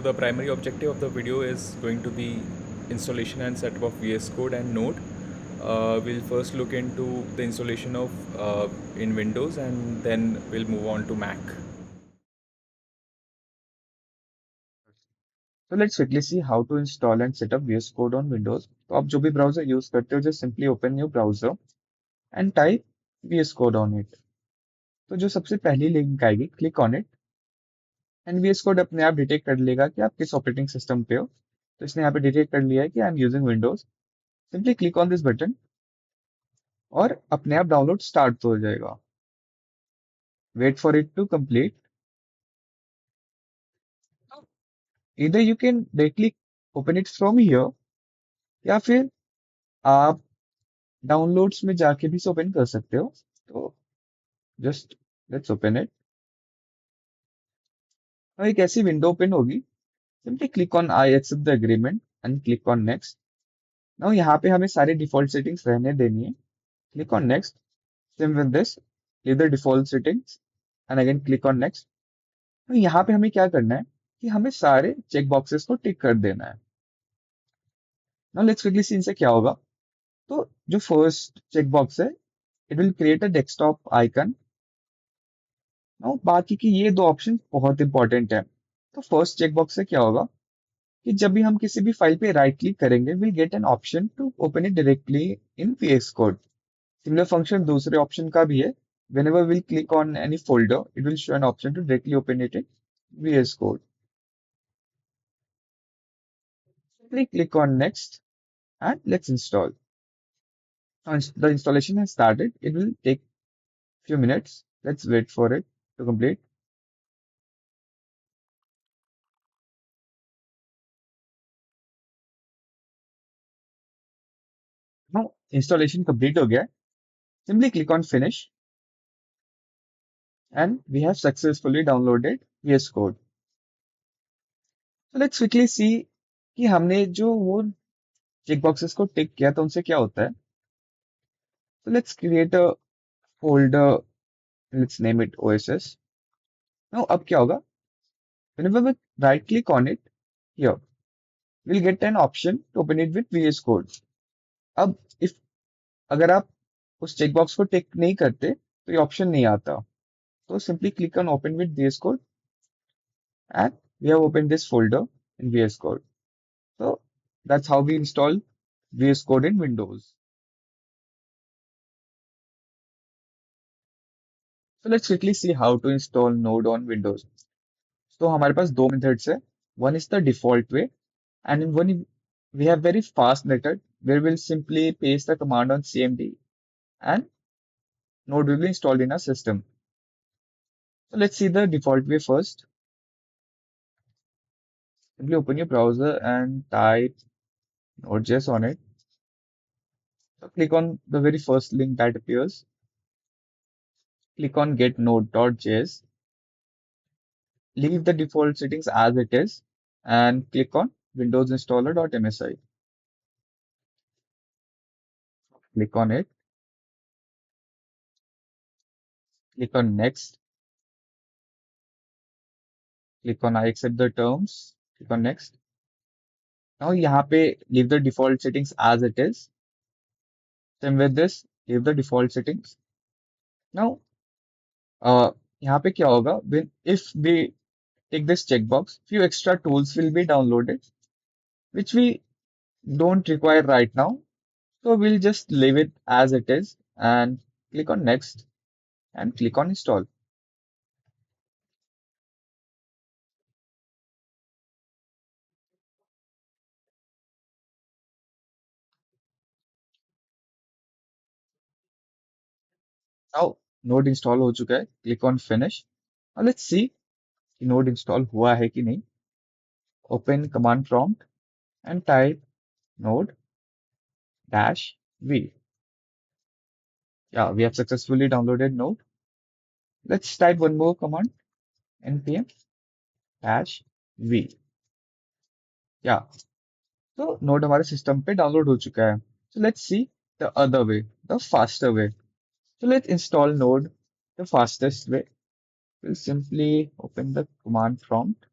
So the primary objective of the video is going to be installation and setup of VS Code and Node. We'll first look into the installation of in Windows, and then we'll move on to Mac. So let's quickly see how to install and set up VS Code on Windows. तो आप जो भी browser use करते हो, just simply open your browser and type VS Code on it. तो जो सबसे पहली लिंक आएगी, click on it and VS Code अपने आप डिटेक्ट कर लेगा कि आप किस ऑपरेटिंग सिस्टम पे हो. तो इसने यहाँ पे डिटेक्ट कर लिया है कि I am using Windows. Simply click on this button और अपने आप डाउनलोड स्टार्ट तो हो जाएगा. Wait for it to complete. इधर you can directly open it from here या फिर आप डाउनलोड्स में जाके भी ओपन कर सकते हो. तो जस्ट लेट्स ओपन इट. एक ऐसी विंडो ओपन होगी. Simply click on I accept the agreement and click on next. Now यहाँ पे हमें सारी डिफॉल्ट सेटिंग्स रहने देनी है. Click on next. Same with this, leave the default settings and again click on next. तो यहाँ पे हमें क्या करना है कि हमें सारे चेक बॉक्सेस को टिक कर देना है. नाउ लेट्स क्विकली सी इनसे क्या होगा. तो जो फर्स्ट चेक बॉक्स है, it will create a desktop icon. Now बाकी की ये दो ऑप्शन बहुत इंपॉर्टेंट है. तो फर्स्ट चेक बॉक्स से क्या होगा कि जब भी हम किसी भी फाइल पे राइट क्लिक करेंगे, will get an option to open it directly in VS code. Similar function दूसरे ऑप्शन का भी है. Whenever we'll click on any folder, it will show an option to directly open it in VS Code. Simply click on next and let's install. Once the installation has started, it will take few minutes. Let's wait for it to complete. Now installation complete हो गया है. Simply click on finish and we have successfully downloaded VS Code. So let's quickly see कि हमने जो वो check boxes को टिक किया तो उनसे क्या होता है. So let's create a folder. Let's name it OSS. Now अब क्या होगा. Whenever we right click on it here, we'll get an option to open it with VS Code. अब if अगर आप उस चेक बॉक्स को टिक नहीं करते तो ये ऑप्शन नहीं आता. तो simply click on open with VS Code and we have opened this folder in VS Code. So that's how we install VS Code in Windows. So let's quickly see how to install Node on Windows. तो हमारे पास दो methods है. One is the default way and in one we have very fast method where we'll simply paste the command on CMD and Node will be installed in our system. So let's see the default way first. Simply open your browser and type Node.js on it. So click on the very first link that appears. Click on get Node.js. Leave the default settings as it is and click on Windows Installer.msi. Click on it. Click on next. Click on I accept the terms. Click on next. Now यहाँ पे leave the default settings as it is. Same with this, leave the default settings. Now यहाँ पे क्या होगा, when if we take this checkbox, few extra tools will be downloaded which we don't require right now. So we'll just leave it as it is and click on next and click on install. Now node install हो चुका है. Click on finish. Now let's see कि node install हुआ है कि नहीं. Open command prompt and type node dash v. Yeah, we have successfully downloaded node. Let's type one more command, npm dash v. Yeah, so node हमारे system पे download हो चुका है. So let's see the other way, the faster way. So let's install node the fastest way. We'll simply open the command prompt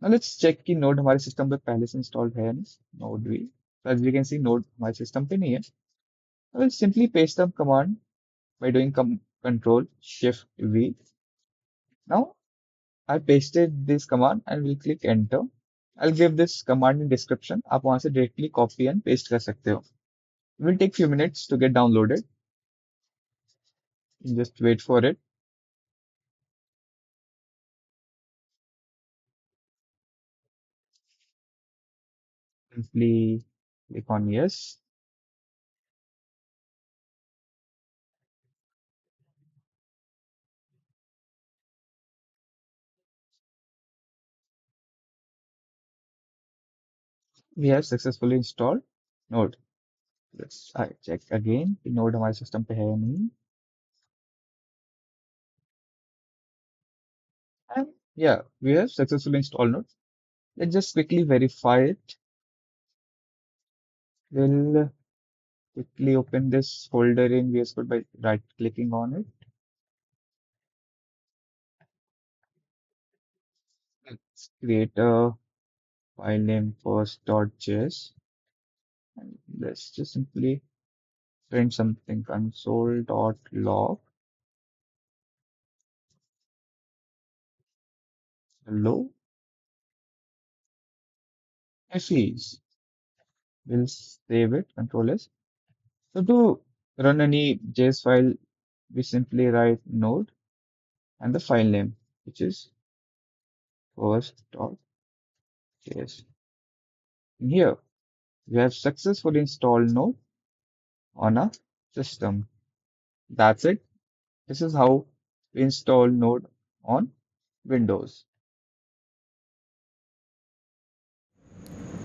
Now let's check कि node हमारे system पे पहले से इंस्टॉल्ड है या नहीं. Node v. So as we can see, node हमारे system पे नहीं है. I will simply paste the command by doing control shift v. Now I pasted this command and will click enter. I'll give this command in description. आप वहां से directly copy and paste कर सकते हो. It will take few minutes to get downloaded. Just wait for it. Simply click on yes. We have successfully installed Node. Let's check again. कि Node हमारे system पे है या नहीं. And yeah, we have successfully installed Node. Let's just quickly verify it. We'll quickly open this folder in VS Code by right clicking on it. Let's create a file name first.js. And let's just simply print something console.log hello FEs. We'll save it, control S. So to run any JS file, we simply write node and the file name, which is first.js. Here, we have successfully installed Node on a system. That's it. This is how we install Node on Windows.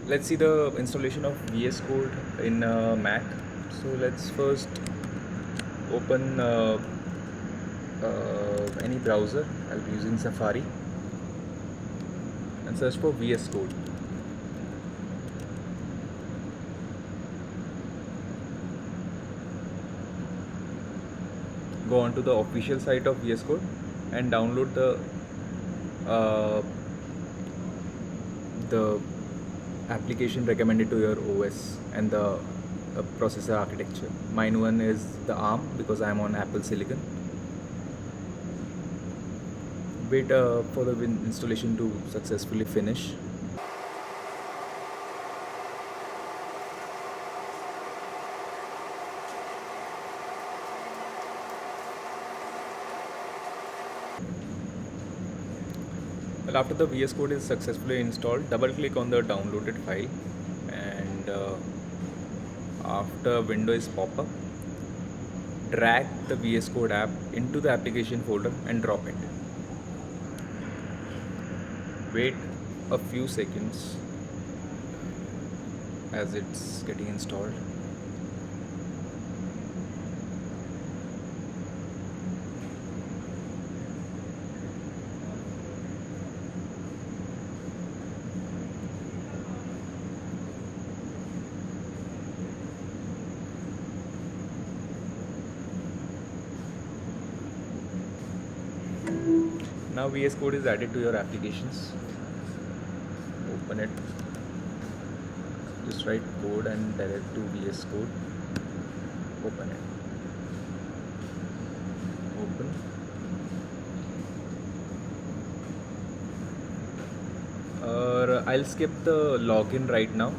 Let's see the installation of VS Code in Mac. So let's first open any browser. I'll be using Safari and search for VS Code. Go on to the official site of VS Code and download the application recommended to your OS and the processor architecture. Mine one is the ARM because I'm on Apple Silicon. Wait for the installation to successfully finish. Well, after the VS Code is successfully installed, double click on the downloaded file, and after window is pop up, drag the VS Code app into the application folder and drop it. Wait a few seconds as it's getting installed. Now VS Code is added to your applications. Open it. Just write code and direct to VS Code. Open it. Open. I'll skip the login right now,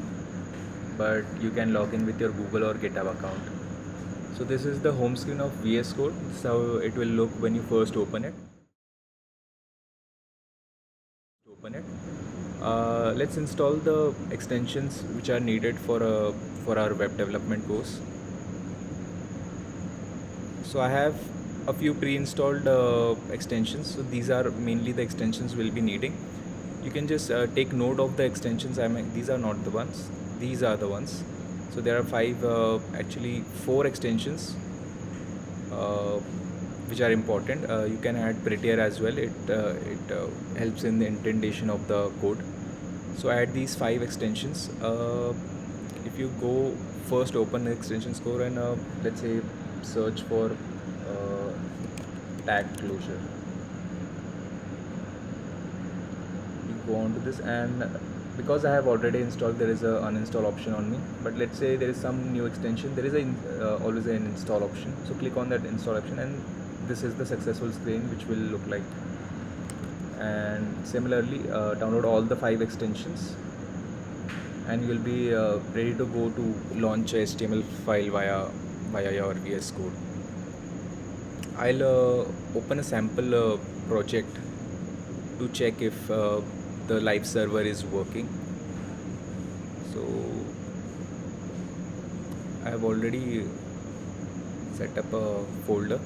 but you can log in with your Google or GitHub account. So this is the home screen of VS Code. This is how it will look when you first open it. Let's install the extensions which are needed for our web development course. So I have a few pre-installed extensions. So these are mainly the extensions we'll be needing. You can just take note of the extensions. These are not the ones. These are the ones. So there are actually four extensions uh, which are important. You can add prettier as well. It helps in the indentation of the code. So add these five extensions. If you go first, open the extension store and let's say search for tag closure. You go go on to this, and because I have already installed, there is a uninstall option on me. But let's say there is some new extension, there is always an install option. So click on that install option, and this is the successful screen which will look like. And similarly, download all the 5 extensions, and you will be ready to go to launch a HTML file via your VS Code. I'll open a sample project to check if the live server is working. So I have already set up a folder.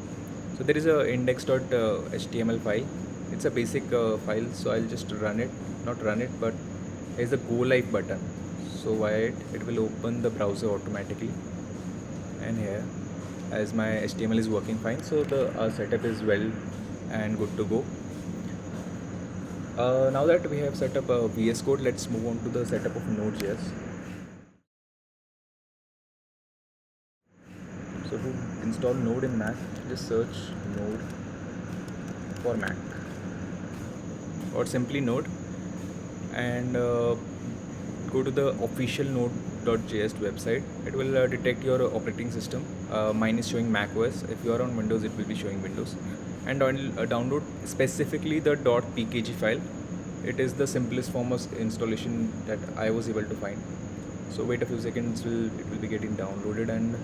So there is a index.html file. It's a basic file, so I'll just run it, not run it, but there's a go live button. So via it will open the browser automatically. And here, as my HTML is working fine, so the setup is well and good to go. Now that we have set up a VS Code, let's move on to the setup of Node.js. So to install Node in Mac, just search Node for Mac or simply Node, and go to the official Node.js website. It will detect your operating system. Mine is showing macOS. If you are on Windows, it will be showing Windows. And download specifically the .pkg file. It is the simplest form of installation that I was able to find. So wait a few seconds, it will be getting downloaded. And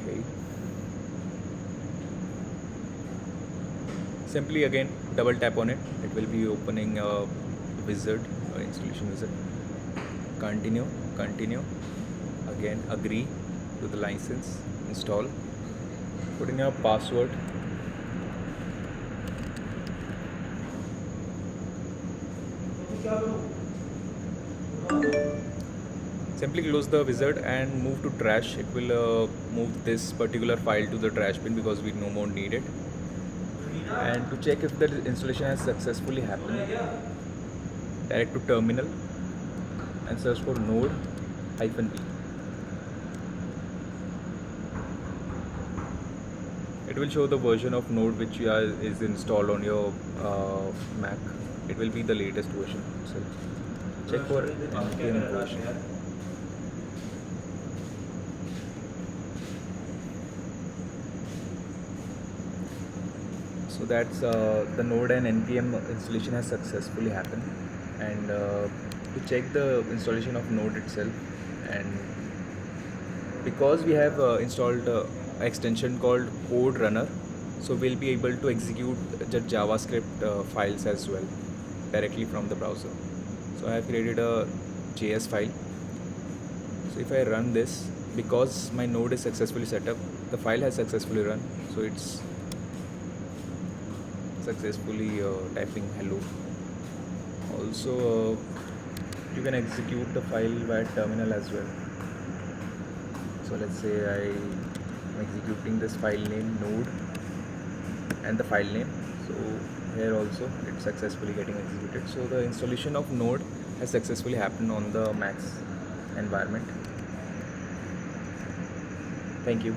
okay, simply again double tap on it. It will be opening a wizard, installation wizard. Continue, again agree to the license, install, put in your password, simply close the wizard and move to trash. It will move this particular file to the trash bin because we no more need it. And to check if the installation has successfully happened, direct to terminal and search for node-v. It will show the version of Node which is installed on your Mac. It will be the latest version. So check for npm version. So that's the Node and npm installation has successfully happened. And to check the installation of Node itself, and because we have installed extension called code runner, so we'll be able to execute the JavaScript files as well directly from the browser. So I have created a JS file. So if I run this, because my node is successfully set up, the file has successfully run, so it's successfully typing hello. Also you can execute the file via terminal as well. So let's say I am executing this file name node and the file name. So here also it's successfully getting executed. So the installation of Node has successfully happened on the Mac's environment. Thank you.